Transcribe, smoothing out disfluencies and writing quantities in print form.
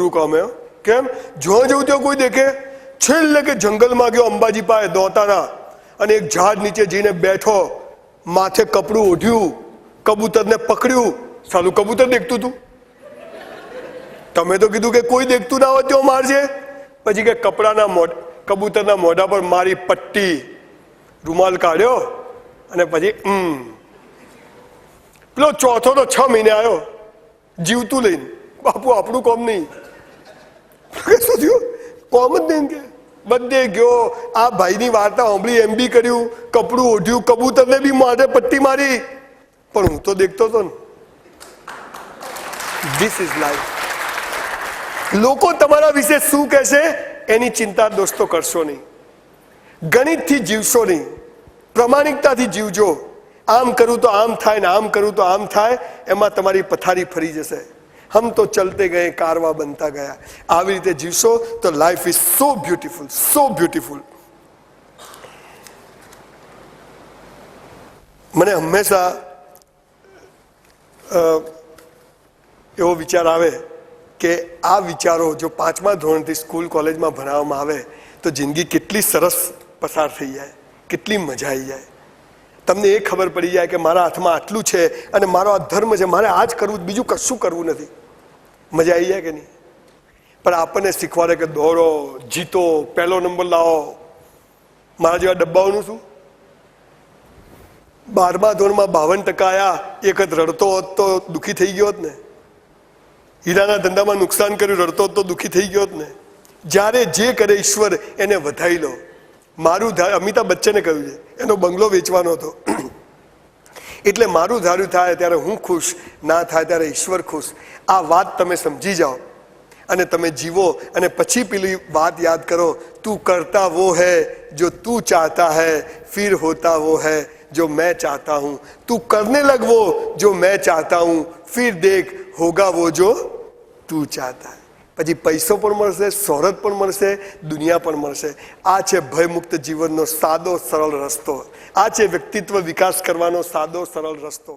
અઘરું કામ હે. કેમ? જો જવું ત્યાં કોઈ દેખે. છેલ્લે કે જંગલમાં ગયો અંબાજી પાસે દોતાના, અને એક ઝાડ નીચે જઈને બેઠો, માથે કપડું ઓઢ્યું, કબૂતરને પકડ્યું. સાલું કબૂતર દેખતું હતું. તમે તો કીધું કે કોઈ દેખતું ના હોય ત્યાં મારજે. પછી કે કબૂતરના મોઢા પર મારી પટ્ટી, રૂમાલ કાઢ્યો, અને પછી પેલો ચોથો તો 6 મહિને આવ્યો જીવતું લઈને. બાપુ આપણું કોમ નહીં. શું થયું? કોમ જ નહીં કે બધે ગયો. આ ભાઈની વાર્તા સાંભળી, એમ બી કર્યું, કપડું ઓઢ્યું, કબૂતરને બી માથે પટ્ટી મારી, પણ હું તો દેખતો હતો ને. This is life. લોકો તમારા વિશે શું કહેશે એની ચિંતા દોસ્તો કરશો નહીં. ગણિતથી જીવશો નહીં, પ્રમાણિકતાથી જીવજો. આમ કરું તો આમ થાય ને આમ કરું તો આમ થાય, એમાં તમારી પથારી ફરી જશે. હમ તો ચલતે ગયે, કારવા બનતા ગયા. આવી રીતે જીવશો તો life is so beautiful, so beautiful. મને હંમેશા એવો વિચાર આવે કે આ વિચારો જો 5મા ધોરણથી સ્કૂલ કોલેજમાં ભણાવવામાં આવે તો જિંદગી કેટલી સરસ પસાર થઈ જાય, કેટલી મજા આવી જાય. તમને એ ખબર પડી જાય કે મારા હાથમાં આટલું છે અને મારો આ ધર્મ છે, મારે આ જ કરવું, બીજું કશું કરવું નથી. મજા આવી જાય કે નહીં? પણ આપણને શીખવાડે કે દોડો, જીતો, પહેલો નંબર લાવો. મારા જેવા ડબ્બાઓનું શું? 12મા ધોરણમાં 52% આવ્યા, એક જ રડતો હોત તો દુઃખી થઈ ગયો હોત ને. હીરાના ધંધામાં નુકસાન કર્યું, રડતો હોત તો દુઃખી થઈ ગયો હોત ને. જ્યારે જે કરે ઈશ્વર એને વધાઈ લો. મારું અમિતાભ બચ્ચને કહ્યું છે, એનો બંગલો વેચવાનો હતો. એટલે મારું ધાર્યું થાય ત્યારે હું ખુશ, ના થાય ત્યારે ઈશ્વર ખુશ. આ વાત તમે સમજી જાઓ અને તમે જીવો, અને પછી પેલી વાત યાદ કરો, તું કરતા વો હૈ જો તું ચાહતા હૈ, ફિર હોતા વો હૈ जो मैं चाहता हूं. तू करने लग वो जो मैं चाहता हूं, फिर देख होगा वो जो तू चाहता है. પછી પૈસો પણ મળશે, શોહરત પણ મળશે, દુનિયા પણ મળશે. આ છે ભયમુક્ત જીવનનો સાદો સરળ રસ્તો. આ છે વ્યક્તિત્વ વિકાસ કરવાનો સાદો સરળ રસ્તો.